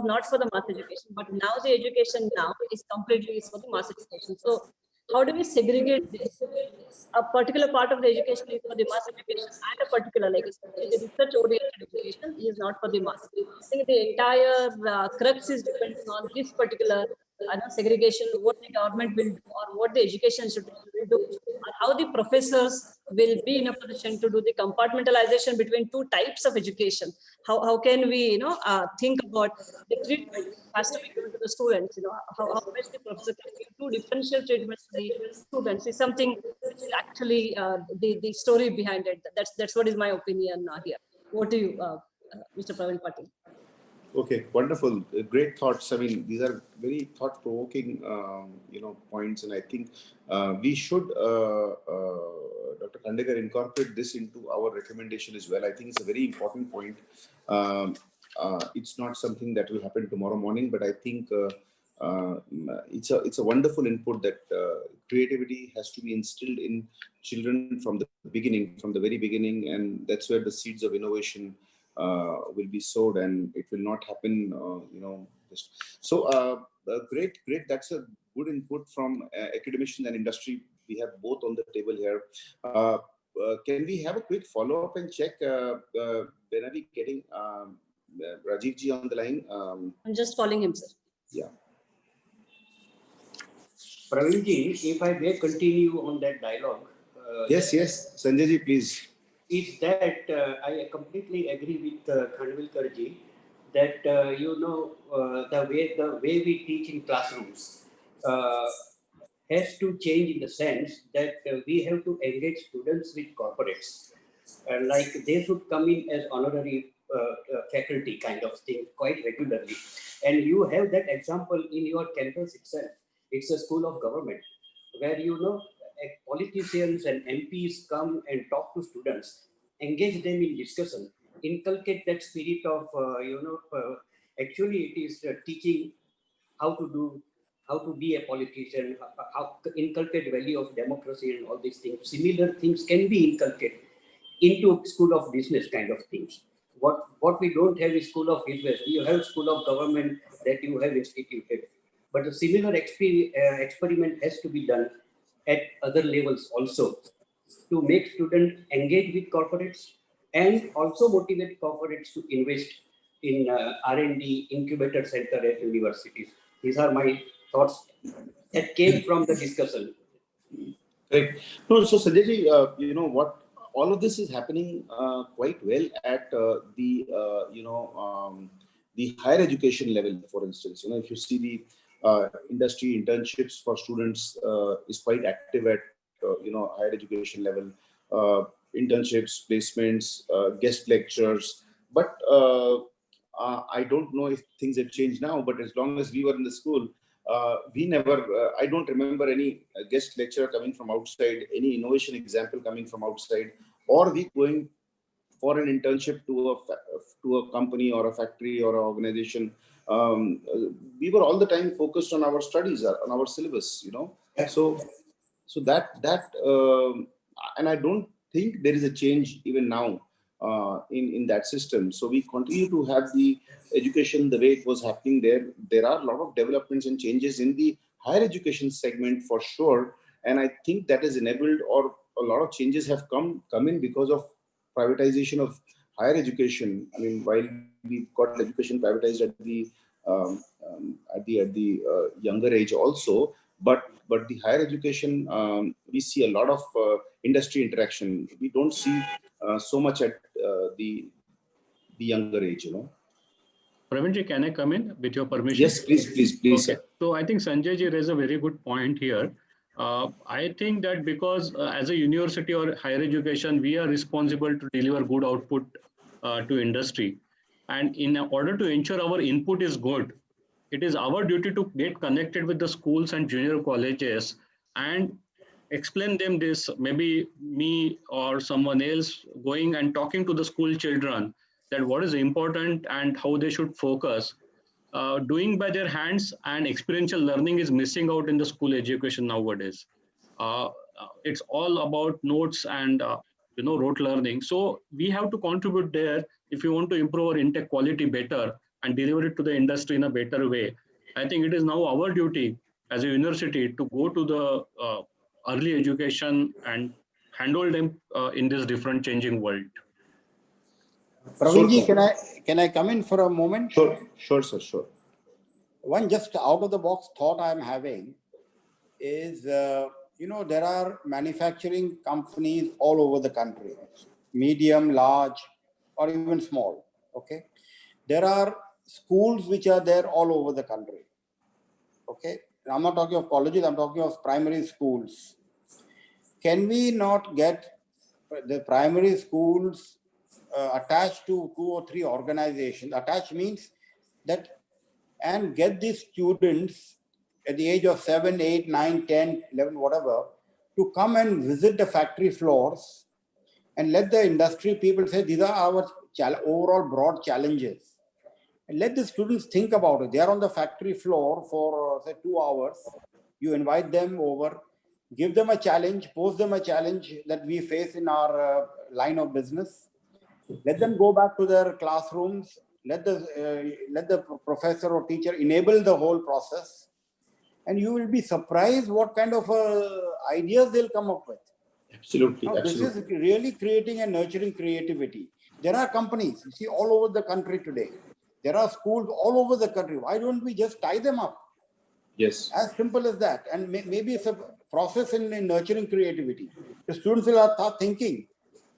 not for the mass education, but now the education now is completely is for the mass education. So how do we segregate this? A particular part of the education is for the mass education, and a particular, like especially the research-oriented education, is not for the mass. I think the entire crux is depending on this particular segregation, what the government will do, or what the education should do, or how the professors will be in a position to do the compartmentalization between two types of education. How can we, think about the treatment has to be given to the students, how best the professor can give two differential treatments to the students is something which is actually the story behind it. That's what is my opinion here. What do you, Mr. Praveen Patil? Okay, wonderful, great thoughts. I mean, these are very thought-provoking, points, and I think we should, Dr. Khandekar, incorporate this into our recommendation as well. I think it's a very important point. It's not something that will happen tomorrow morning, but I think it's a wonderful input that creativity has to be instilled in children from the beginning, from the very beginning, and that's where the seeds of innovation will be sowed, and it will not happen, So great. That's a good input from academicians and industry. We have both on the table here. Can we have a quick follow-up and check when are we getting Rajiv ji on the line? I'm just calling him, sir. Yeah. Praveen ji, if I may continue on that dialogue. Yes, Sanjay ji, please. Is that I completely agree with Khandekar ji that the way we teach in classrooms has to change in the sense that we have to engage students with corporates, like they should come in as honorary faculty kind of thing quite regularly, and you have that example in your campus itself. It's a school of government where politicians and MPs come and talk to students, engage them in discussion, inculcate that spirit of, actually it is teaching how to be a politician, how to inculcate value of democracy and all these things. Similar things can be inculcated into school of business kind of things. What we don't have is school of business. We have school of government that you have instituted. But a similar experiment has to be done at other levels also to make students engage with corporates and also motivate corporates to invest in R&D incubator center at universities. These are my thoughts that came from the discussion. Correct. No, so Sanjay ji, what all of this is happening quite well at the higher education level. For instance, if you see the industry internships for students is quite active at higher education level. Internships, placements, guest lectures. But I don't know if things have changed now. But as long as we were in the school, we never. I don't remember any guest lecturer coming from outside, any innovation example coming from outside, or we going for an internship to a company or a factory or an organization. We were all the time focused on our studies, on our syllabus, So that and I don't think there is a change even now in that system. So we continue to have the education the way it was happening there. There are a lot of developments and changes in the higher education segment for sure, and I think that is enabled, or a lot of changes have come in because of privatization of higher education. I mean, while we've got education privatized at the younger age also, but the higher education, we see a lot of industry interaction. We don't see so much at the younger age, Praveenji, can I come in with your permission? Yes, please. Okay. Sir. So I think Sanjay ji raised a very good point here. I think that because as a university or higher education, we are responsible to deliver good output to industry. And in order to ensure our input is good, it is our duty to get connected with the schools and junior colleges and explain them this, maybe me or someone else going and talking to the school children that what is important and how they should focus. Doing by their hands and experiential learning is missing out in the school education nowadays. It's all about notes and rote learning. So we have to contribute there if you want to improve our intake quality better and deliver it to the industry in a better way. I think it is now our duty as a university to go to the early education and handle them in this different changing world. Pravinji, can I come in for a moment? Sure, sir, sure. One just out of the box thought I'm having is, there are manufacturing companies all over the country, medium, large, or even small. Okay. There are schools which are there all over the country. Okay. I'm not talking of colleges, I'm talking of primary schools. Can we not get the primary schools attached to 2 or 3 organizations? Attached means that, and get these students at the age of 7, 8, 9, 10, 11, whatever, to come and visit the factory floors and let the industry people say, these are our overall broad challenges. And let the students think about it. They are on the factory floor for, say, 2 hours. You invite them over, give them a challenge, pose them a challenge that we face in our line of business. Let them go back to their classrooms. Let the professor or teacher enable the whole process, and you will be surprised what kind of ideas they'll come up with. Absolutely. Now, this is really creating and nurturing creativity. There are companies, you see, all over the country today. There are schools all over the country. Why don't we just tie them up? Yes. As simple as that. And maybe it's a process in nurturing creativity. The students will start thinking,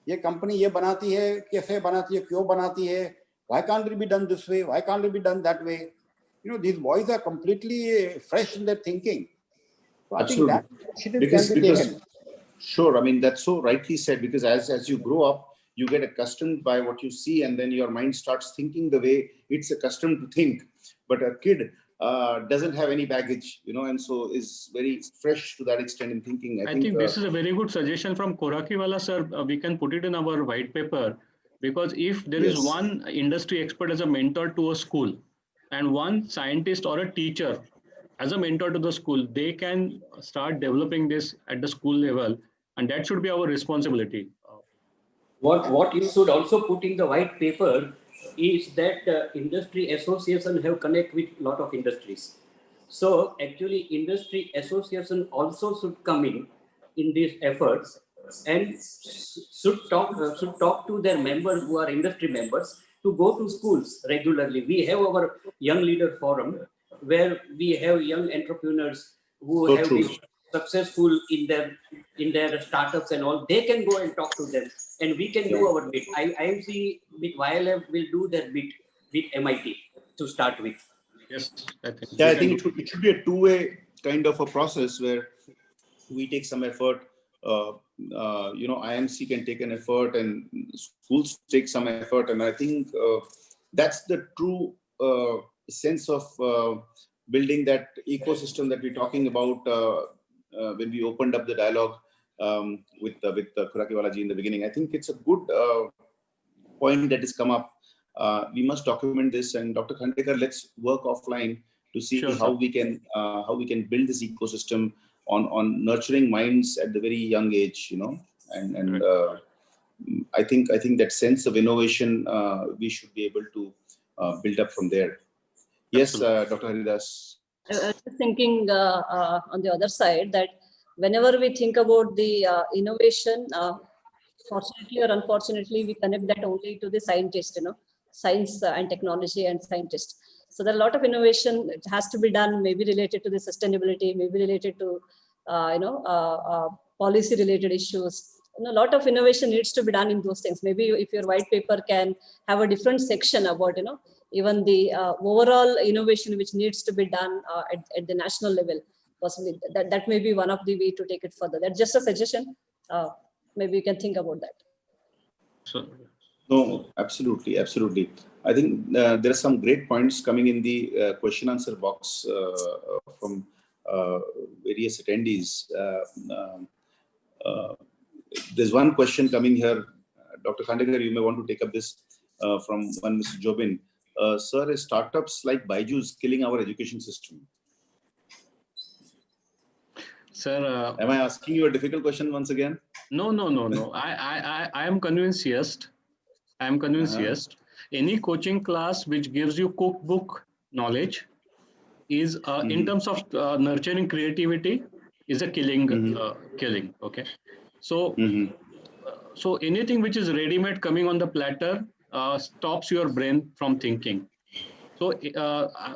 ये company ये बनाती है, कैसे बनाती है, क्यों बनाती है? Why can't it be done this way? Why can't it be done that way? These boys are completely fresh in their thinking. So Absolutely. I think that initiative can be taken. Sure. I mean, that's so rightly said, because as you grow up, you get accustomed by what you see, and then your mind starts thinking the way it's accustomed to think. But a kid doesn't have any baggage, and so is very fresh to that extent in thinking. I think this is a very good suggestion from Korakiwala, sir. We can put it in our white paper, because if there is one industry expert as a mentor to a school and one scientist or a teacher as a mentor to the school, they can start developing this at the school level, and that should be our responsibility. What you should also put in the white paper is that industry association have connect with lot of industries. So actually industry association also should come in these efforts, and should talk to their members who are industry members to go to schools regularly. We have our young leader forum where we have young entrepreneurs who have been successful in their startups and all. They can go and talk to them, and we can do our bit. IMC with YLF will do their bit with MIT to start with. Yes, I think. Yeah, I think it should be a two-way kind of a process where we take some effort. IMC can take an effort, and schools take some effort, and I think that's the true sense of building that ecosystem that we're talking about when we opened up the dialogue with Korakiwala ji in the beginning. I think it's a good point that has come up. We must document this, and Dr. Khandekar, let's work offline to see how we can build this ecosystem on nurturing minds at the very young age, and I think that sense of innovation we should be able to build up from there. Yes, Dr. Haridas. I was thinking on the other side that whenever we think about the innovation, fortunately or unfortunately, we connect that only to the scientist, science and technology and scientists. So there are a lot of innovation. It has to be done, maybe related to the sustainability, maybe related to, policy-related issues. A lot of innovation needs to be done in those things. Maybe if your white paper can have a different section about, even the overall innovation which needs to be done at the national level, possibly that may be one of the way to take it further. That's just a suggestion. Maybe you can think about that. No, absolutely. I think there are some great points coming in the question answer box from various attendees. There's one question coming here. Dr. Khandekar, you may want to take up this from one Mr. Jobin. Sir, is startups like Byju's killing our education system? Sir, am I asking you a difficult question once again? No. I am convinced, yes. I am convinced, yes. any coaching class which gives you cookbook knowledge is in terms of nurturing creativity is a killing. Okay. So so anything which is ready-made coming on the platter stops your brain from thinking. So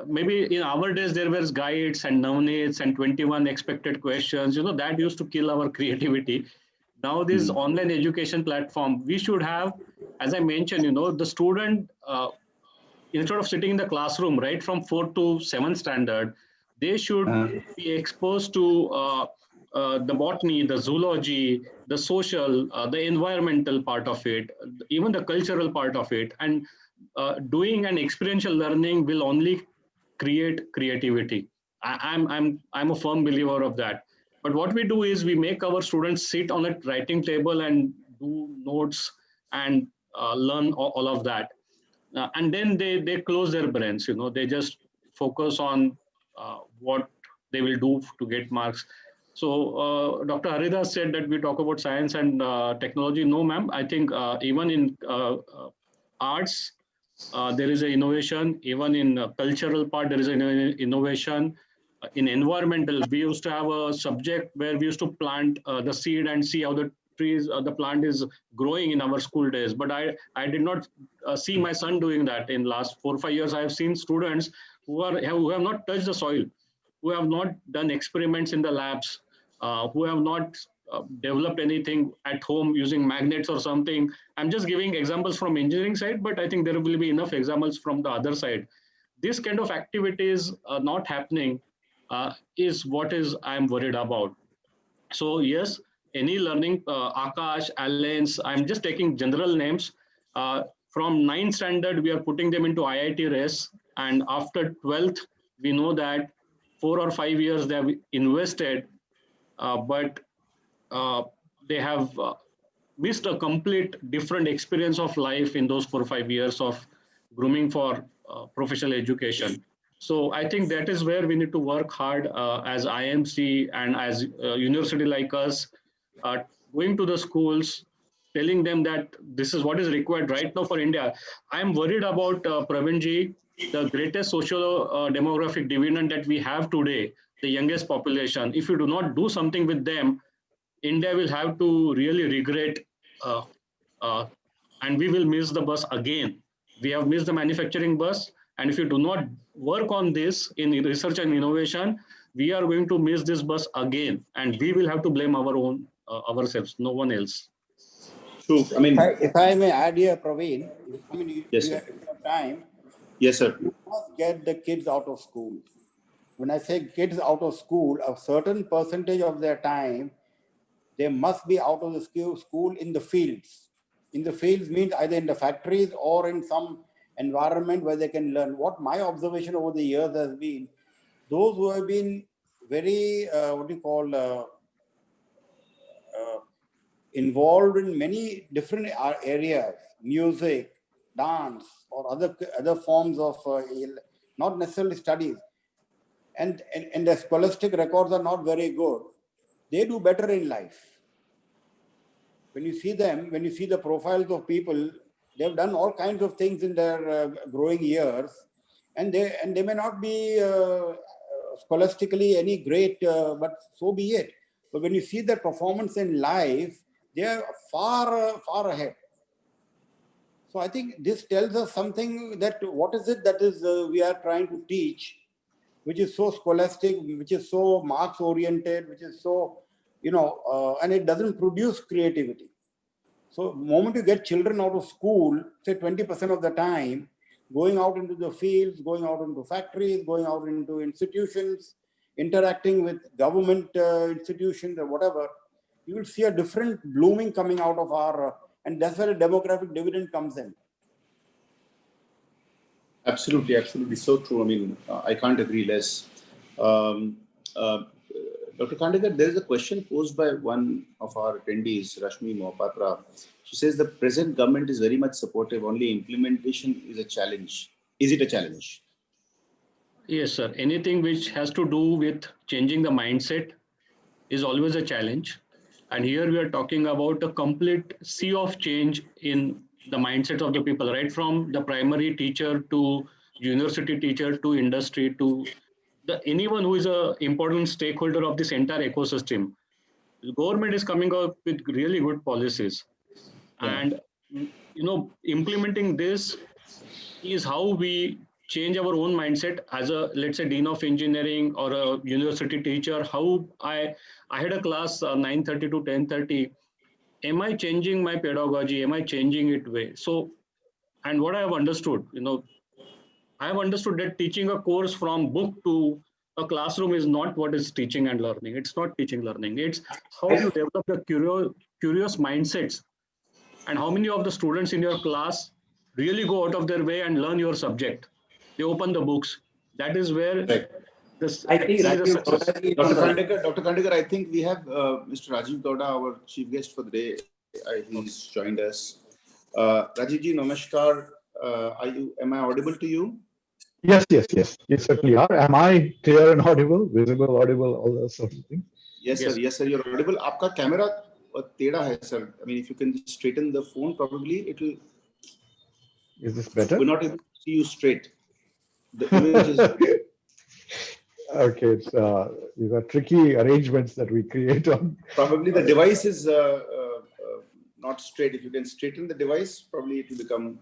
maybe in our days there were guides and navneets and 21 expected questions. That used to kill our creativity. Now this online education platform, we should have, as I mentioned, the student instead of sitting in the classroom right from 4th to 7th standard, they should be exposed to the botany, the zoology, the social, the environmental part of it, even the cultural part of it. And doing an experiential learning will only create creativity. I'm a firm believer of that. But what we do is we make our students sit on a writing table and do notes and learn all of that. And then they close their brains. They just focus on what they will do to get marks. So Dr. Haridas said that we talk about science and technology. No, ma'am. I think even in arts, there is an innovation. Even in cultural part, there is an innovation. In environmental, we used to have a subject where we used to plant the seed and see how the trees, the plant is growing in our school days. But I did not see my son doing that. In last 4 or 5 years, I have seen students who have not touched the soil, who have not done experiments in the labs, who have not developed anything at home using magnets or something. I'm just giving examples from engineering side, but I think there will be enough examples from the other side. This kind of activities not happening is what is I'm worried about. So yes, any learning, Akash, Alliance, I'm just taking general names. From 9th standard, we are putting them into IIT race. And after 12th, we know that 4 or 5 years they have invested, but they have missed a complete different experience of life in those 4 or 5 years of grooming for professional education. So I think that is where we need to work hard as IMC and as university like us, uh, going to the schools, telling them that this is what is required right now for India. I'm worried about Pravinji, the greatest social demographic dividend that we have today, the youngest population. If you do not do something with them, India will have to really regret, uh, uh, and we will miss the bus again. We have missed the manufacturing bus, and if you do not work on this in research and innovation, we are going to miss this bus again, and we will have to blame our own ourselves, no one else. True. I mean, If I may add here, Praveen, I mean, yes, you sir. have, if you have time, Yes, sir. you must get the kids out of school. When I say kids out of school, a certain percentage of their time, they must be out of the school in the fields. In the fields means either in the factories or in some environment where they can learn. What my observation over the years has been, those who have been very, involved in many different areas, music, dance, or other forms of not necessarily studies, and their scholastic records are not very good, they do better in life. When you see them, when you see the profiles of people, they've done all kinds of things in their growing years, and they may not be scholastically any great, but so be it. But when you see their performance in life, they are far ahead. So I think this tells us something, that what is it that is we are trying to teach, which is so scholastic, which is so marks oriented, which is so, and it doesn't produce creativity. So the moment you get children out of school, say 20% of the time, going out into the fields, going out into factories, going out into institutions, interacting with government institutions or whatever, you will see a different blooming coming out of our, and that's where the demographic dividend comes in. Absolutely, absolutely. So true. I mean, I can't agree less. Um, uh, Dr. Kandekar, there is a question posed by one of our attendees, Rashmi Mohapatra. She says the present government is very much supportive, only implementation is a challenge. Is it a challenge? Yes, sir. Anything which has to do with changing the mindset is always a challenge. And here we are talking about a complete sea of change in the mindsets of the people, right from the primary teacher to university teacher to industry to anyone who is a important stakeholder of this entire ecosystem. The government is coming up with really good policies, Yeah. and implementing this is how we change our own mindset as a, let's say, dean of engineering or a university teacher. How I had a class 9:30 to 10:30. Am I changing my pedagogy? Am I changing it way? So, and what I have understood, I have understood that teaching a course from book to a classroom is not what is teaching and learning. It's not teaching learning. It's how you develop the curious mindsets, and how many of the students in your class really go out of their way and learn your subject. They open the books. That is where Right. this I think actually the Rajiv success. Gowda is on the- Dr. Khandekar, I think we have Mr. Rajiv Gowda, our chief guest for the day. He's joined us. Rajivji, namaskar. Am I audible to you? Yes, yes, yes. You certainly are. Am I clear and audible, visible, audible, all those sorts of things? Yes, sir. Yes. Yes, sir. You're audible. आपका camera टेढ़ा है, sir. I mean, if you can straighten the phone, probably it will. Is this better? We're not able to see you straight. The image is. Okay, it's these are tricky arrangements that we create on. Probably the device is not straight. If you can straighten the device, probably it will become.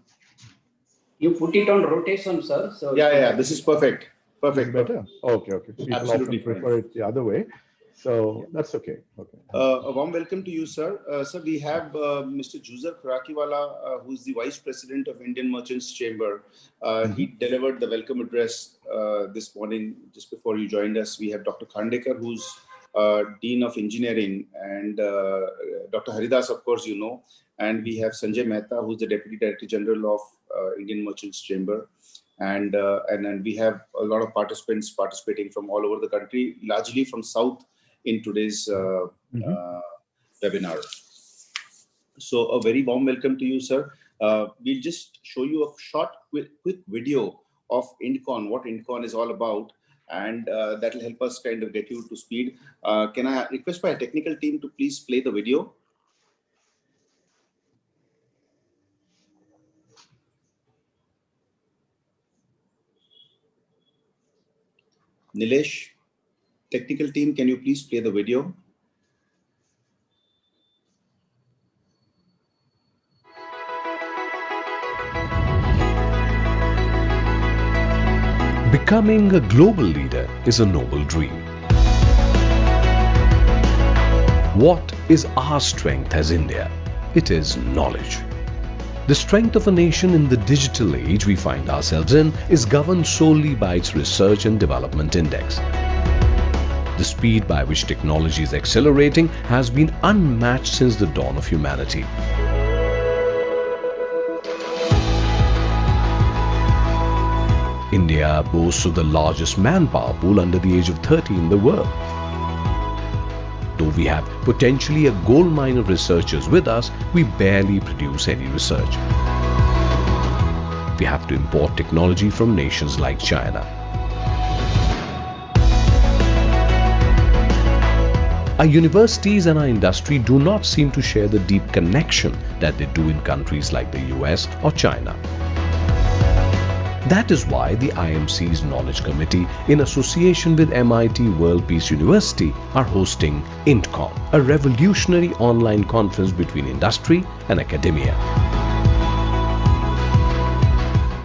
You put it on rotation, sir. So Yeah. This is perfect. Is Perfect. better? Okay, okay. People Absolutely often fine. prefer it the other way, so that's okay. Okay. A warm welcome to you, sir. Sir, we have Mr. Juzer Khurakiwala, who's the Vice President of Indian Merchants Chamber. He delivered the welcome address this morning, just before you joined us. We have Dr. Khandekar, who's Dean of Engineering, and Dr. Haridas, of course, you know. And we have Sanjay Mehta, who's the Deputy Director General of Indian Merchants Chamber. And then we have a lot of participants participating from all over the country, largely from South, in today's webinar. So a very warm welcome to you, sir. We'll just show you a short, quick video of Indcon, what Indcon is all about, and that will help us kind of get you to speed. Can I request my technical team to please play the video? Nilesh, technical team, can you please play the video? Becoming a global leader is a noble dream. What is our strength as India? It is knowledge. The strength of a nation in the digital age we find ourselves in is governed solely by its research and development index. The speed by which technology is accelerating has been unmatched since the dawn of humanity. India boasts of the largest manpower pool under the age of 30 in the world. Though we have potentially a gold mine of researchers with us, we barely produce any research. We have to import technology from nations like China. Our universities and our industry do not seem to share the deep connection that they do in countries like the US or China. That is why the IMC's Knowledge Committee, in association with MIT World Peace University, are hosting Indcon, a revolutionary online conference between industry and academia.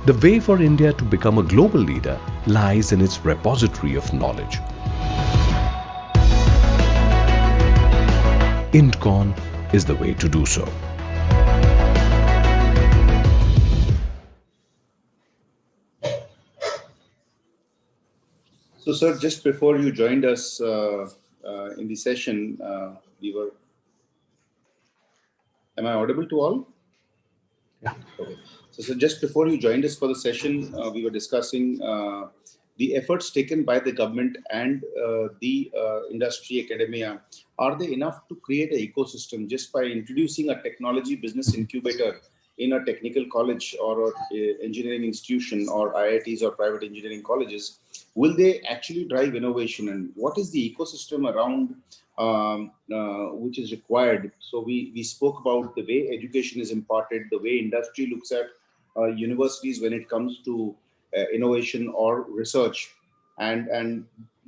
The way for India to become a global leader lies in its repository of knowledge. Indcon is the way to do so. So, sir, just before you joined us in the session, we were. Am I audible to all? Yeah. Okay. So just before you joined us for the session, we were discussing the efforts taken by the government and the industry academia. Are they enough to create an ecosystem just by introducing a technology business incubator in a technical college or engineering institution or IITs or private engineering colleges? will they actually drive innovation, and what is the ecosystem around which is required? So we spoke about the way education is imparted, the way industry looks at universities when it comes to innovation or research, and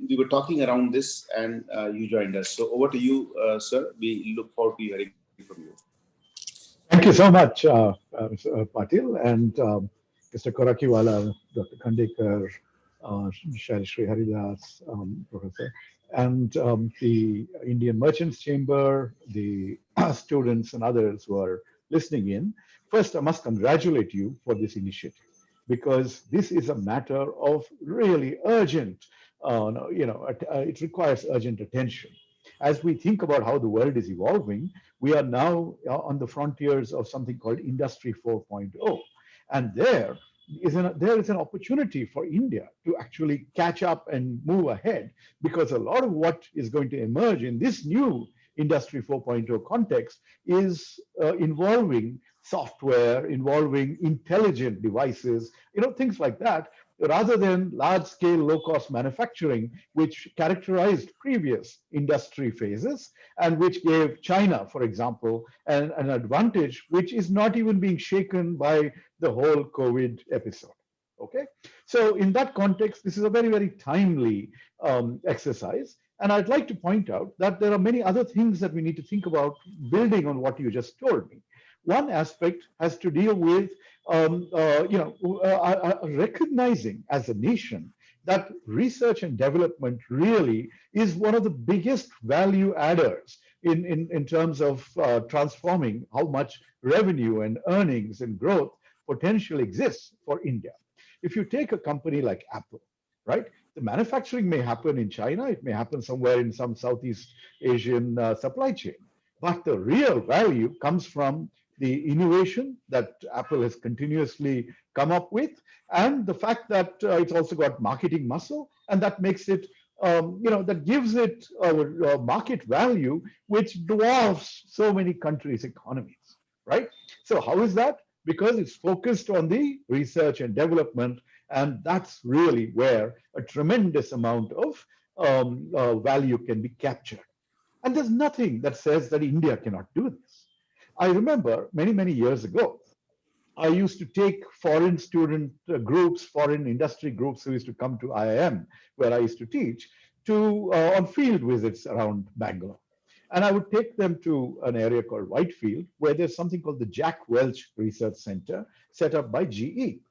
we were talking around this, and you joined us. So over to you, sir. We look forward to hearing from you. Thank you so much, Mr. Patil and Mr. Korakiwala, Dr. Khandekar, Shri Haridas, Professor, and the Indian Merchants Chamber, the students and others who are listening in. First, I must congratulate you for this initiative because this is a matter of really urgent, it requires urgent attention. As we think about how the world is evolving, we are now on the frontiers of something called Industry 4.0. And there is an opportunity for India to actually catch up and move ahead, because a lot of what is going to emerge in this new Industry 4.0 context is involving software, involving intelligent devices, things like that, rather than large-scale, low-cost manufacturing, which characterized previous industry phases and which gave China, for example, an advantage which is not even being shaken by the whole COVID episode. Okay, so in that context, this is a very, very timely exercise. And I'd like to point out that there are many other things that we need to think about building on what you just told me. One aspect has to deal with recognizing as a nation that research and development really is one of the biggest value adders in terms of transforming how much revenue and earnings and growth potential exists for India. If you take a company like Apple, right? The manufacturing may happen in China, it may happen somewhere in some Southeast Asian supply chain, but the real value comes from the innovation that Apple has continuously come up with, and the fact that it's also got marketing muscle, and that makes it, that gives it a market value which dwarfs so many countries' economies, right? So how is that? Because it's focused on the research and development, and that's really where a tremendous amount of value can be captured. And there's nothing that says that India cannot do this. I remember many, many years ago, I used to take foreign student groups, foreign industry groups who used to come to IIM, where I used to teach, on field visits around Bangalore. And I would take them to an area called Whitefield, where there's something called the Jack Welch Research Center set up by GE.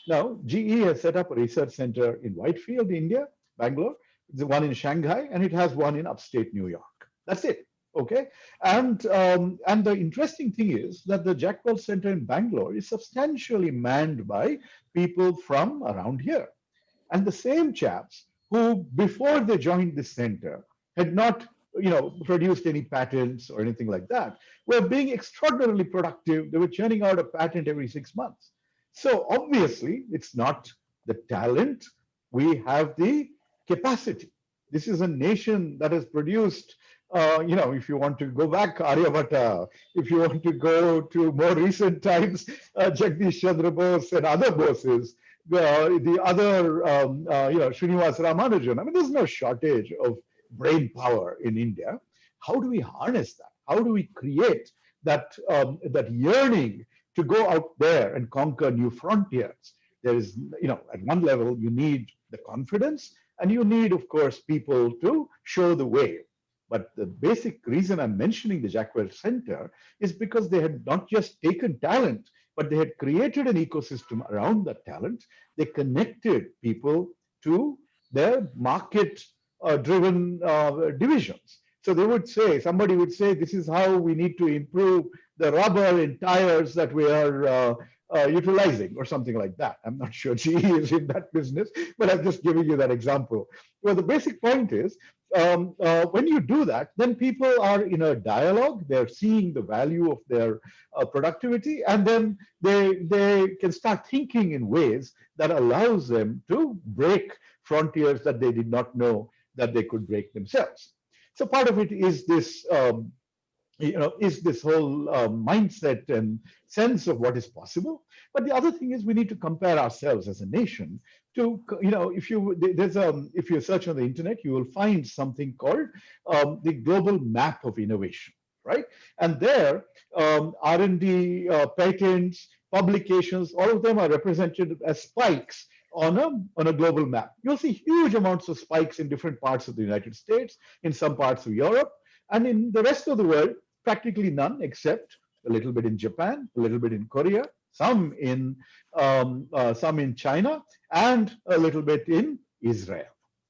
Now, GE has set up a research center in Whitefield, India, Bangalore, the one in Shanghai, and it has one in upstate New York. That's it. Okay, and the interesting thing is that the Jack Welch Center in Bangalore is substantially manned by people from around here, and the same chaps who, before they joined this center, had not, produced any patents or anything like that, were being extraordinarily productive. They were churning out a patent every 6 months. So obviously, it's not the talent; we have the capacity. This is a nation that has produced. If you want to go back, Aryabhatta, if you want to go to more recent times, Jagdish Chandra Bose and other Boses, the other, Srinivas Ramanujan. I mean, there's no shortage of brain power in India. How do we harness that? How do we create that yearning to go out there and conquer new frontiers? There is, at one level, you need the confidence, and you need, of course, people to show the way. But the basic reason I'm mentioning the Jack Welch Center is because they had not just taken talent, but they had created an ecosystem around that talent. They connected people to their market-driven divisions. So they would say, somebody would say, this is how we need to improve the rubber in tires that we are utilizing, or something like that. I'm not sure GE is in that business, but I'm just giving you that example. Well, the basic point is, when you do that, then people are in a dialogue, they're seeing the value of their productivity, and then they can start thinking in ways that allows them to break frontiers that they did not know that they could break themselves. So part of it is this is this whole mindset and sense of what is possible. But the other thing is we need to compare ourselves as a nation to, if if you search on the internet, you will find something called the global map of innovation, right? And there, R&D, patents, publications, all of them are represented as spikes on a global map. You'll see huge amounts of spikes in different parts of the United States, in some parts of Europe, and in the rest of the world, practically none, except a little bit in Japan, a little bit in Korea, some in China, and a little bit in Israel.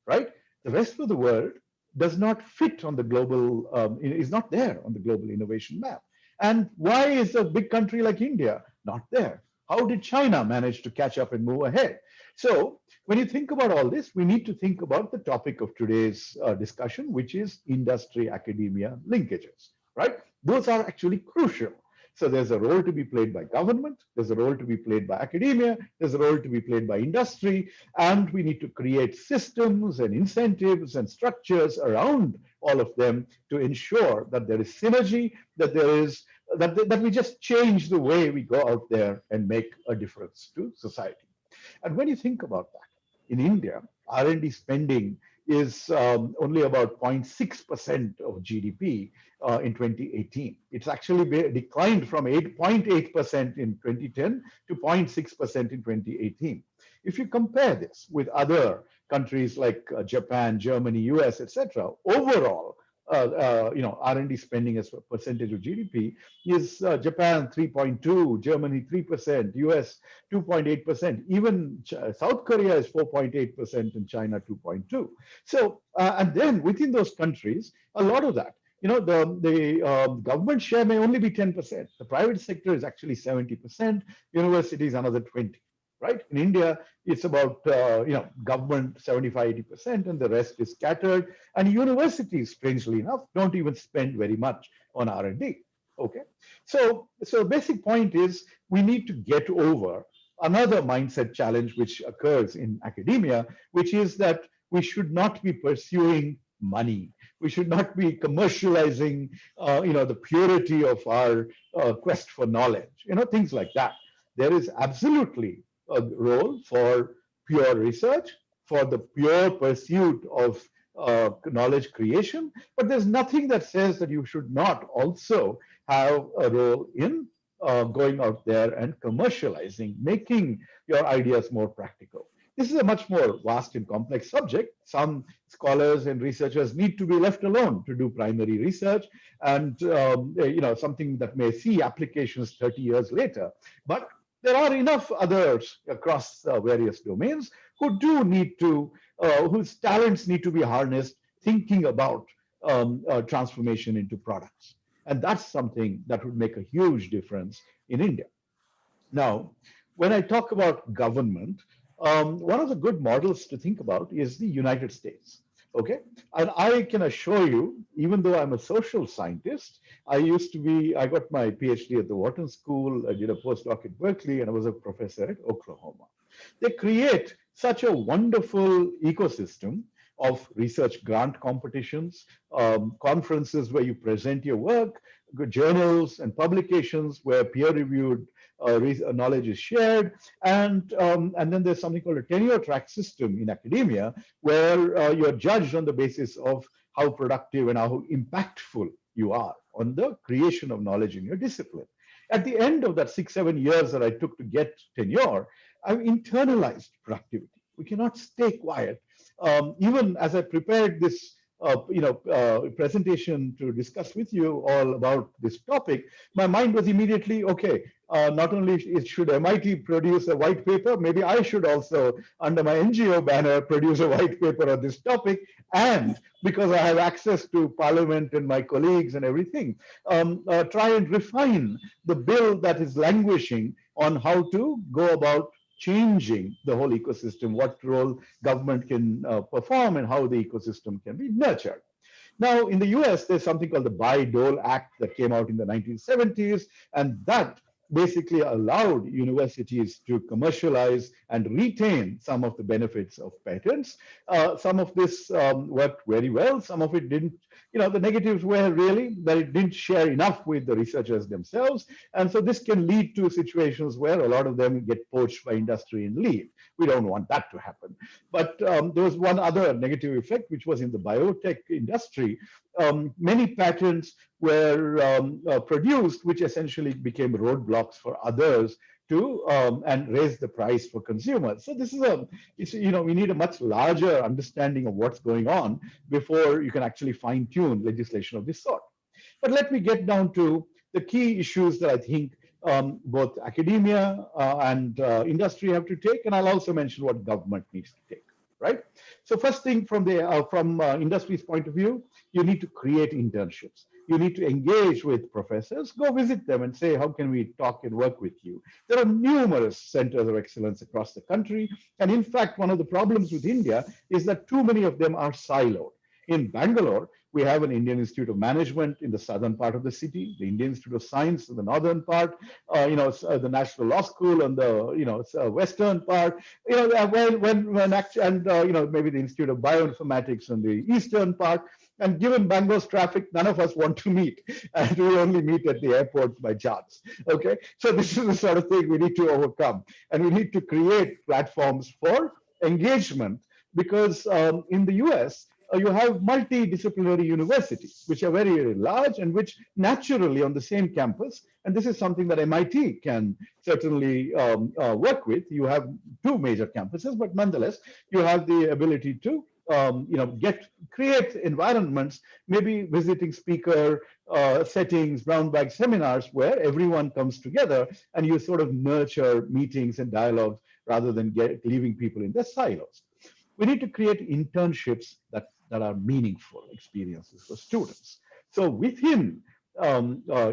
Right? The rest of the world does not fit on the global, is not there on the global innovation map. And why is a big country like India not there? How did China manage to catch up and move ahead? So when you think about all this, we need to think about the topic of today's discussion, which is industry academia linkages, right? Those are actually crucial. So there's a role to be played by government, there's a role to be played by academia, there's a role to be played by industry, and we need to create systems and incentives and structures around all of them to ensure that there is synergy, that there is that we just change the way we go out there and make a difference to society. And when you think about that, in India, R&D spending is only about 0.6% of GDP in 2018. It's actually declined from 8.8% in 2010 to 0.6% in 2018. If you compare this with other countries like Japan, Germany, US, etc., overall, R&D spending as a percentage of GDP is Japan 3.2, Germany 3%, US 2.8%, even South Korea is 4.8% and China 2.2. So, and then within those countries, a lot of that, the government share may only be 10%. The private sector is actually 70%, universities another 20. Right? In India, it's about, government 75-80%, and the rest is scattered. And universities, strangely enough, don't even spend very much on R&D. Okay. So basic point is we need to get over another mindset challenge which occurs in academia, which is that we should not be pursuing money. We should not be commercializing, the purity of our quest for knowledge, things like that. There is absolutely a role for pure research, for the pure pursuit of knowledge creation, but there's nothing that says that you should not also have a role in going out there and commercializing, making your ideas more practical. This is a much more vast and complex subject. Some scholars and researchers need to be left alone to do primary research and something that may see applications 30 years later. But there are enough others across various domains who do need to, whose talents need to be harnessed, thinking about transformation into products. And that's something that would make a huge difference in India. Now, when I talk about government, one of the good models to think about is the United States. Okay, and I can assure you, even though I'm a social scientist, I got my PhD at the Wharton School, I did a postdoc at Berkeley, and I was a professor at Oklahoma. They create such a wonderful ecosystem of research grant competitions, conferences where you present your work, journals and publications where peer-reviewed knowledge is shared, and then there's something called a tenure track system in academia where you're judged on the basis of how productive and how impactful you are on the creation of knowledge in your discipline. At the end of that 6-7 years that I took to get tenure, I've internalized productivity. We cannot stay quiet. Even as I prepared this presentation to discuss with you all about this topic, my mind was immediately, okay, not only should MIT produce a white paper, maybe I should also, under my NGO banner, produce a white paper on this topic. And because I have access to Parliament and my colleagues and everything, try and refine the bill that is languishing on how to go about changing the whole ecosystem, what role government can perform and how the ecosystem can be nurtured. Now, in the US, there's something called the Bayh-Dole Act that came out in the 1970s, and that basically allowed universities to commercialize and retain some of the benefits of patents. Some of this worked very well, some of it didn't. The negatives were really that it didn't share enough with the researchers themselves. And so this can lead to situations where a lot of them get poached by industry and leave. We don't want that to happen. But there was one other negative effect, which was in the biotech industry. Many patents were produced, which essentially became roadblocks for others to and raise the price for consumers. So this is we need a much larger understanding of what's going on before you can actually fine tune legislation of this sort. But let me get down to the key issues that I think both academia and industry have to take, and I'll also mention what government needs to take. Right. So first thing from the industry's point of view, you need to create internships. You need to engage with professors, go visit them and say, how can we talk and work with you? There are numerous centers of excellence across the country. And in fact, one of the problems with India is that too many of them are siloed. In Bangalore, we have an Indian Institute of Management in the southern part of the city, the Indian Institute of Science in the northern part, the National Law School on the western part, maybe the Institute of Bioinformatics on the eastern part. And given Bangalore's traffic, none of us want to meet, and we only meet at the airport by chance. Okay, so this is the sort of thing we need to overcome, and we need to create platforms for engagement, because in the US, you have multidisciplinary universities, which are very, very large and which naturally on the same campus, and this is something that MIT can certainly work with. You have two major campuses, but nonetheless, you have the ability to create environments, maybe visiting speaker settings, brown bag seminars, where everyone comes together and you sort of nurture meetings and dialogues rather than leaving people in their silos. We need to create internships that are meaningful experiences for students. So within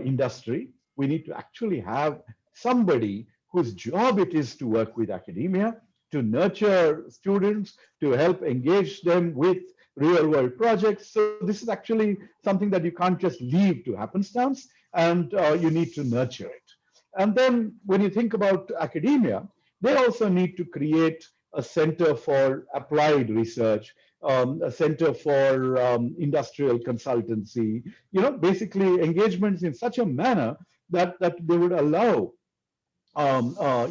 industry, we need to actually have somebody whose job it is to work with academia, to nurture students, to help engage them with real world projects. So this is actually something that you can't just leave to happenstance, and you need to nurture it. And then when you think about academia, they also need to create a center for applied research, a center for industrial consultancy, basically engagements in such a manner that they would allow all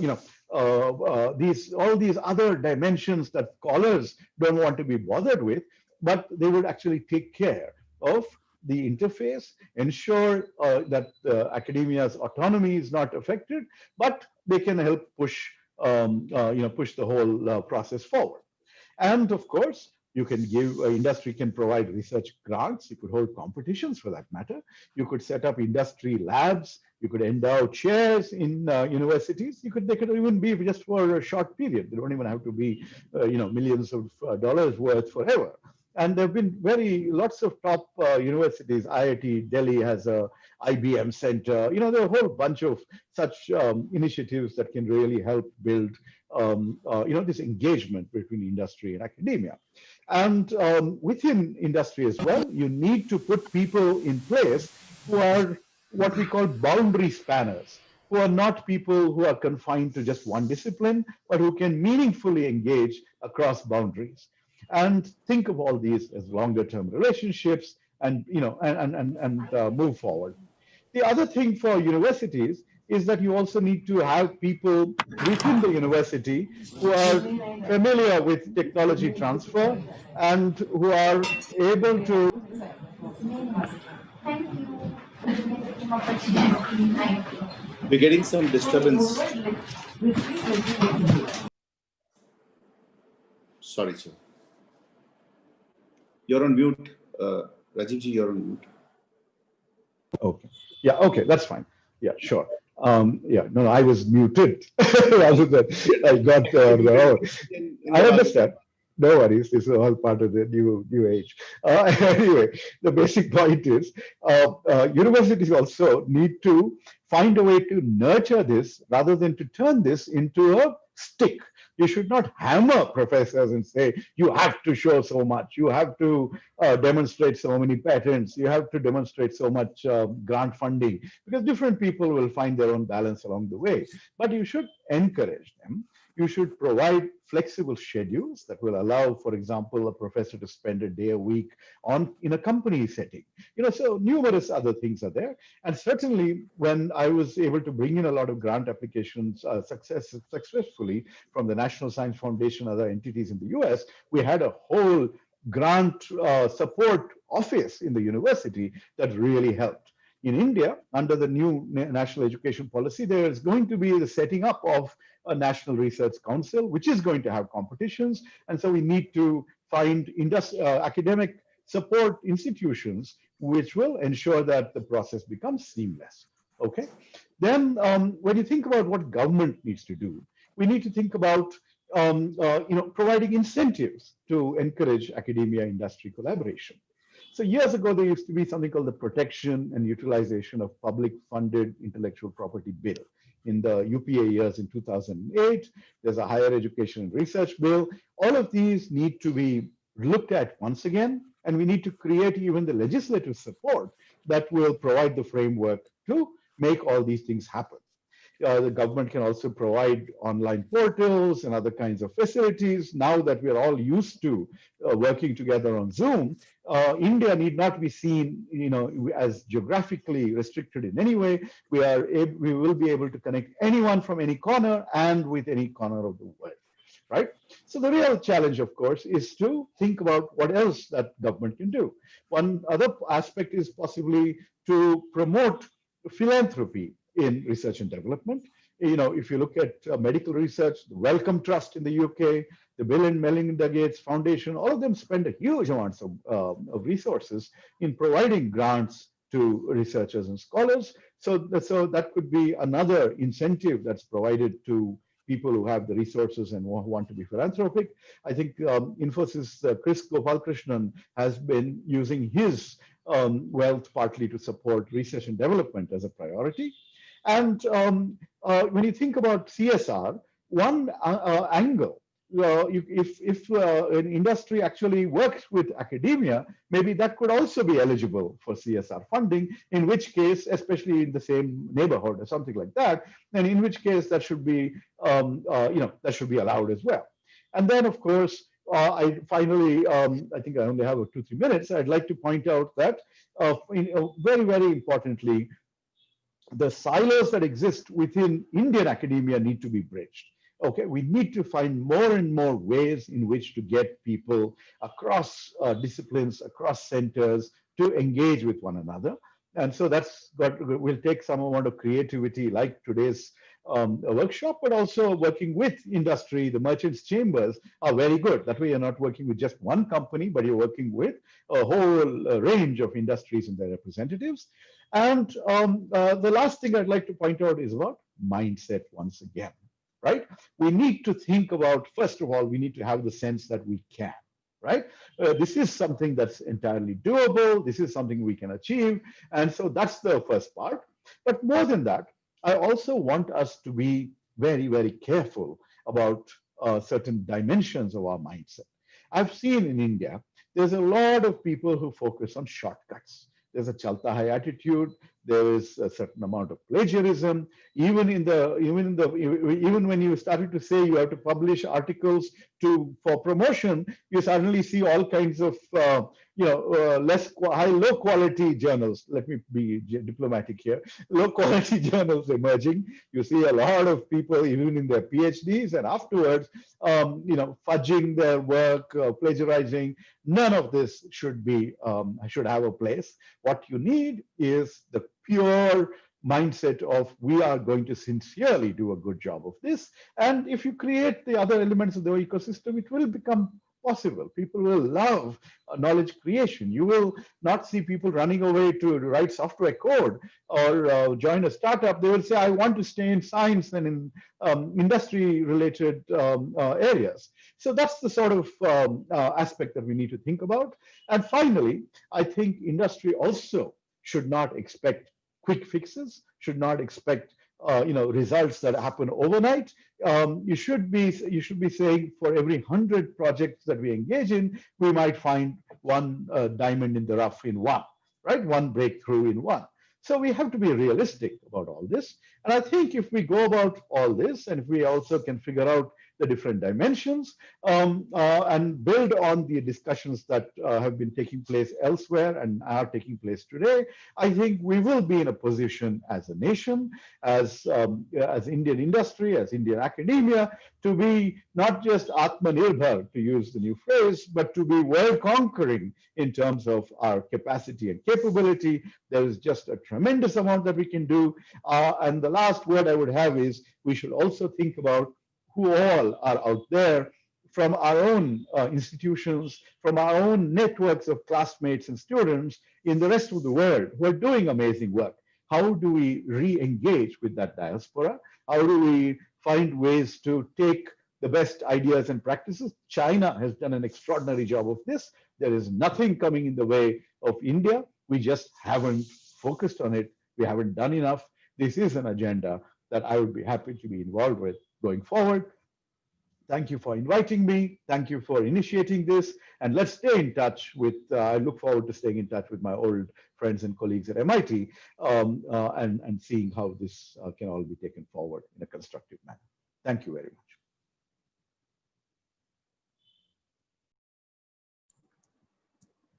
these other dimensions that scholars don't want to be bothered with, but they would actually take care of the interface, ensure that academia's autonomy is not affected, but they can help push the whole process forward. And of course, you can give industry can provide research grants. You could hold competitions for that matter. You could set up industry labs. You could endow chairs in universities. They could even be just for a short period. They don't even have to be millions of dollars worth forever. And there have been lots of top universities. IIT Delhi has a IBM center. There are a whole bunch of such initiatives that can really help build this engagement between industry and academia. And within industry as well, you need to put people in place who are what we call boundary spanners, who are not people who are confined to just one discipline, but who can meaningfully engage across boundaries. And think of all these as longer term relationships and move forward. The other thing for universities is that you also need to have people within the university who are familiar with technology transfer and who are able to. We're getting some disturbance. Sorry, sir. You're on mute. Rajivji, you're on mute. Okay. Yeah, okay, that's fine. Yeah, sure. No, I was muted rather than I got I understand. No worries. This is all part of the new age. Anyway, the basic point is universities also need to find a way to nurture this rather than to turn this into a stick You should not hammer professors and say, you have to show so much, you have to demonstrate so many patents, you have to demonstrate so much grant funding, because different people will find their own balance along the way. But you should encourage them. You should provide flexible schedules that will allow, for example, a professor to spend a day a week in a company setting. So numerous other things are there. And certainly, when I was able to bring in a lot of grant applications successfully from the National Science Foundation, other entities in the US, we had a whole grant support office in the university that really helped. In India, under the new national education policy, there is going to be the setting up of a National Research Council, which is going to have competitions. And so we need to find academic support institutions which will ensure that the process becomes seamless. Okay. Then when you think about what government needs to do, we need to think about providing incentives to encourage academia industry collaboration. So years ago, there used to be something called the Protection and Utilization of Public Funded Intellectual Property Bill. In the UPA years in 2008, there's a Higher Education and Research Bill. All of these need to be looked at once again, and we need to create even the legislative support that will provide the framework to make all these things happen. The government can also provide online portals and other kinds of facilities. Now that we're all used to working together on Zoom, India need not be seen, as geographically restricted in any way. We will be able to connect anyone from any corner and with any corner of the world, right? So the real challenge, of course, is to think about what else that government can do. One other aspect is possibly to promote philanthropy in research and development. If you look at medical research, the Wellcome Trust in the UK, the Bill and Melinda Gates Foundation, all of them spend a huge amounts of resources in providing grants to researchers and scholars. So that could be another incentive that's provided to people who have the resources and who want to be philanthropic. I think Infosys Chris Gopalkrishnan has been using his wealth partly to support research and development as a priority. And when you think about CSR, one angle, if an industry actually works with academia, maybe that could also be eligible for CSR funding, in which case, especially in the same neighborhood or something like that, and in which case that should be, that should be allowed as well. And then, of course, I finally, I think I only have 2-3 minutes. I'd like to point out that very, very importantly, the silos that exist within Indian academia need to be bridged. Okay, we need to find more and more ways in which to get people across disciplines, across centers to engage with one another. And so will take some amount of creativity like today's workshop, but also working with industry. The merchants chambers are very good. That way you're not working with just one company, but you're working with a whole range of industries and their representatives. And the last thing I'd like to point out is about mindset once again, right? We need to think about, first of all, we need to have the sense that we can, right? This is something that's entirely doable. This is something we can achieve. And so that's the first part. But more than that, I also want us to be very, very careful about certain dimensions of our mindset. I've seen in India, there's a lot of people who focus on shortcuts. There's a Chalta Hai attitude. There is a certain amount of plagiarism. Even when you started to say you have to publish articles for promotion, you suddenly see all kinds of low quality journals. Let me be diplomatic here. Low quality journals emerging. You see a lot of people, even in their PhDs and afterwards, fudging their work, plagiarizing. None of this should have a place. What you need is the pure mindset of we are going to sincerely do a good job of this. And if you create the other elements of the ecosystem, it will become possible. People will love knowledge creation. You will not see people running away to write software code or join a startup. They will say, I want to stay in science and in industry-related areas. So that's the sort of aspect that we need to think about. And finally, I think industry also should not expect quick fixes, should not expect results that happen overnight. You should be saying for every 100 projects that we engage in, we might find one diamond in the rough in one, right? One breakthrough in one. So we have to be realistic about all this. And I think if we go about all this, and if we also can figure out the different dimensions and build on the discussions that have been taking place elsewhere and are taking place today, I think we will be in a position as a nation, as Indian industry, as Indian academia, to be not just Atmanirbhar, to use the new phrase, but to be world conquering in terms of our capacity and capability. There is just a tremendous amount that we can do. And the last word I would have is we should also think about who all are out there from our own institutions, from our own networks of classmates and students in the rest of the world who are doing amazing work. How do we re-engage with that diaspora? How do we find ways to take the best ideas and practices? China has done an extraordinary job of this. There is nothing coming in the way of India. We just haven't focused on it. We haven't done enough. This is an agenda that I would be happy to be involved with going forward. Thank you for inviting me. Thank you for initiating this. And let's stay in touch with, I look forward to staying in touch with my old friends and colleagues at MIT and seeing how this can all be taken forward in a constructive manner. Thank you very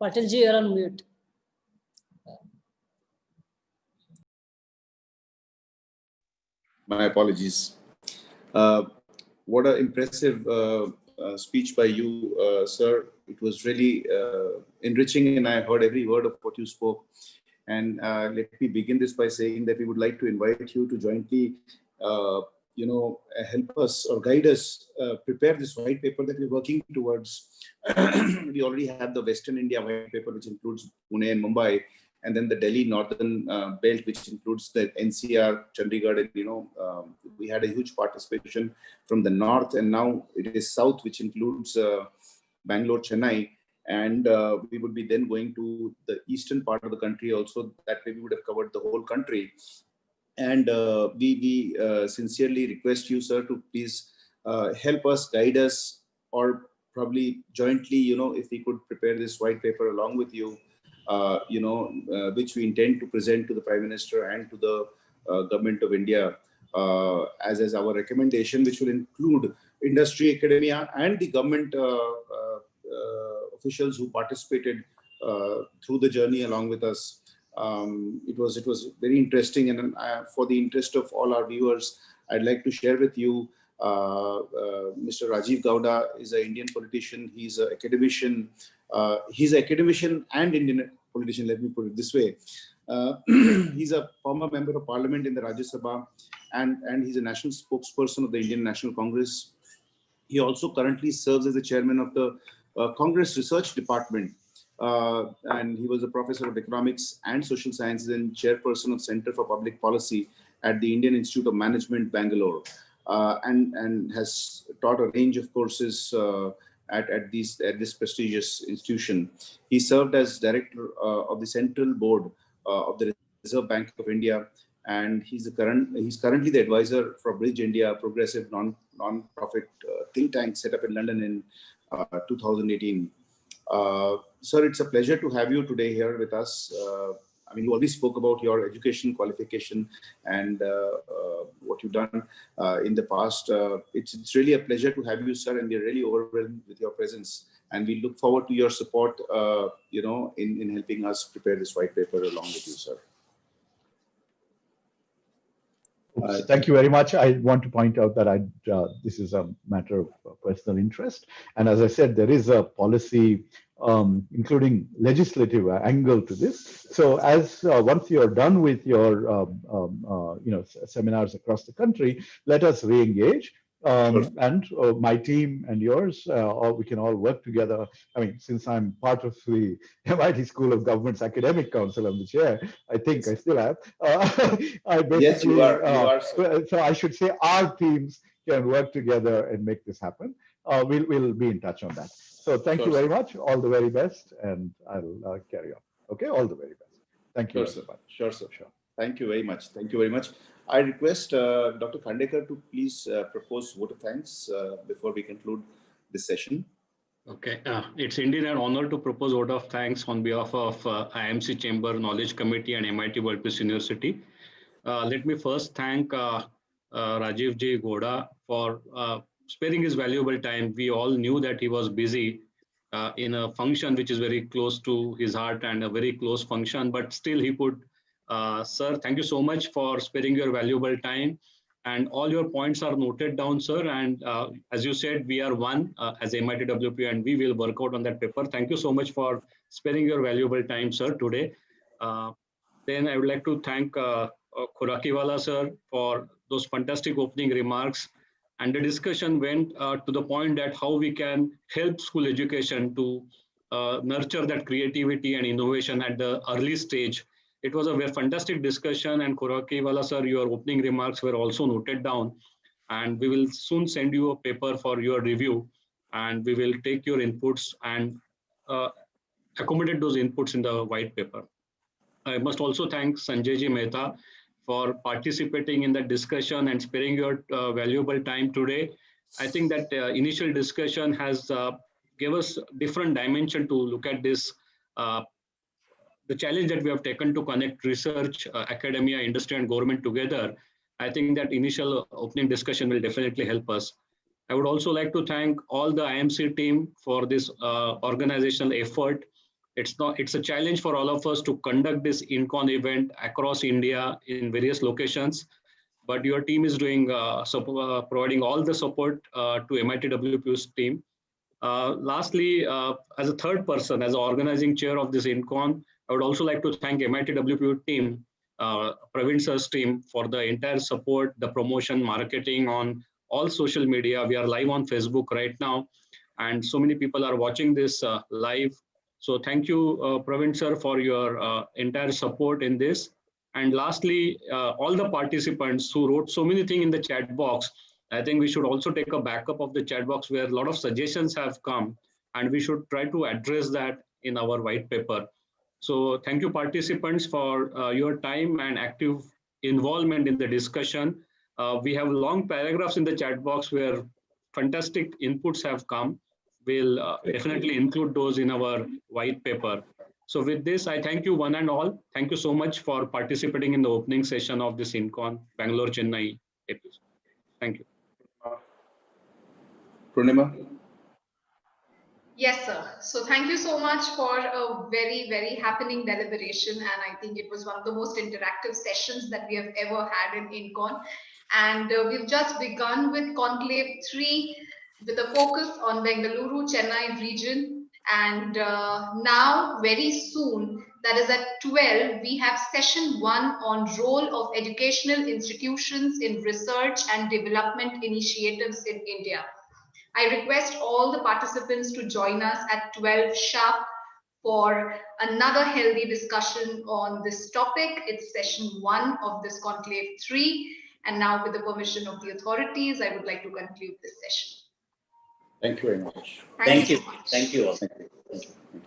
much. Patilji, you're on mute. My apologies. What an impressive speech by you, sir. It was really enriching, and I heard every word of what you spoke. And let me begin this by saying that we would like to invite you to jointly, help us or guide us prepare this white paper that we're working towards. We already have the Western India white paper, which includes Pune and Mumbai, and then the Delhi Northern Belt, which includes the NCR, Chandigarh, and we had a huge participation from the north, and now it is south, which includes Bangalore, Chennai, and we would be then going to the eastern part of the country also. That way we would have covered the whole country. And we sincerely request you, sir, to please help us, guide us, or probably jointly, if we could prepare this white paper along with you, which we intend to present to the Prime Minister and to the Government of India as our recommendation, which will include industry, academia, and the government officials who participated through the journey along with us. It was very interesting, and for the interest of all our viewers, I'd like to share with you Mr. Rajiv Gowda is an Indian politician. He's an academician. He's an academician and Indian politician, let me put it this way. He's a former member of parliament in the Rajya Sabha, and he's a national spokesperson of the Indian National Congress. He also currently serves as the chairman of the Congress Research Department. And he was a professor of economics and social sciences and chairperson of Center for Public Policy at the Indian Institute of Management, Bangalore, and has taught a range of courses at this prestigious institution. He served as director of the Central Board of the Reserve Bank of India, and he's currently the advisor for Bridge India, a progressive non-profit think tank set up in London in 2018. Sir, it's a pleasure to have you today here with us. You already spoke about your education qualification and what you've done in the past. It's really a pleasure to have you, sir, and we're really overwhelmed with your presence. And we look forward to your support, in helping us prepare this white paper along with you, sir. Thank you very much. I want to point out that this is a matter of personal interest. And as I said, there is a policy, including legislative angle to this. So once you're done with your seminars across the country, let us re-engage. Sure. And my team and yours, or we can all work together. Since I'm part of the MIT School of Government's Academic Council, I'm the chair. I think I still am. Yes, you are. So I should say our teams can work together and make this happen. We'll be in touch on that. So thank you very much. All the very best, and I'll carry on. Okay, all the very best. Thank you. Sure, sir. Sure, sir. Sure. Thank you very much. Thank you very much. I request Dr. Khandekar to please propose vote of thanks before we conclude this session. Okay, it's indeed an honor to propose vote of thanks on behalf of IMC Chamber Knowledge Committee and MIT World Peace University. Let me first thank Rajiv J. Goda for sparing his valuable time. We all knew that he was busy in a function which is very close to his heart and a very close function, but still he could. Sir, thank you so much for sparing your valuable time. And all your points are noted down, sir. And as you said, we are one as MITWP, and we will work out on that paper. Thank you so much for sparing your valuable time, sir, today. Then I would like to thank Khurakiwala, sir, for those fantastic opening remarks. And the discussion went to the point that how we can help school education to nurture that creativity and innovation at the early stage. It was a very fantastic discussion, and Khurakiwala, sir, your opening remarks were also noted down. And we will soon send you a paper for your review, and we will take your inputs and accommodate those inputs in the white paper. I must also thank Sanjay Ji Mehta for participating in the discussion and sparing your valuable time today. I think that initial discussion has given us different dimension to look at this, the challenge that we have taken to connect research, academia, industry, and government together. I think that initial opening discussion will definitely help us. I would also like to thank all the IMC team for this organizational effort. It's a challenge for all of us to conduct this Indcon event across India in various locations, but your team is doing providing all the support to MITWPU's team. Lastly, as a third person, as the organizing chair of this Indcon, I would also like to thank MITWPU team, Praveen sir's team, for the entire support, the promotion, marketing on all social media. We are live on Facebook right now, and so many people are watching this live. So thank you, Praveen sir, for your entire support in this. And lastly, all the participants who wrote so many things in the chat box, I think we should also take a backup of the chat box where a lot of suggestions have come, and we should try to address that in our white paper. So thank you, participants, for your time and active involvement in the discussion. We have long paragraphs in the chat box where fantastic inputs have come. We'll definitely include those in our white paper. So with this, I thank you one and all. Thank you so much for participating in the opening session of this Indcon Bangalore Chennai episode. Thank you. Purnima? Yes, sir. So thank you so much for a very, very happening deliberation. And I think it was one of the most interactive sessions that we have ever had in Indcon. And we've just begun with Conclave 3 with a focus on Bengaluru, Chennai region. And now, very soon, that is at 12, we have session 1 on role of educational institutions in research and development initiatives in India. I request all the participants to join us at 12 sharp for another healthy discussion on this topic. It's session 1 of this Conclave 3. And now, with the permission of the authorities, I would like to conclude this session. Thank you very much. Thank you. So much. Thank you all. Thank you.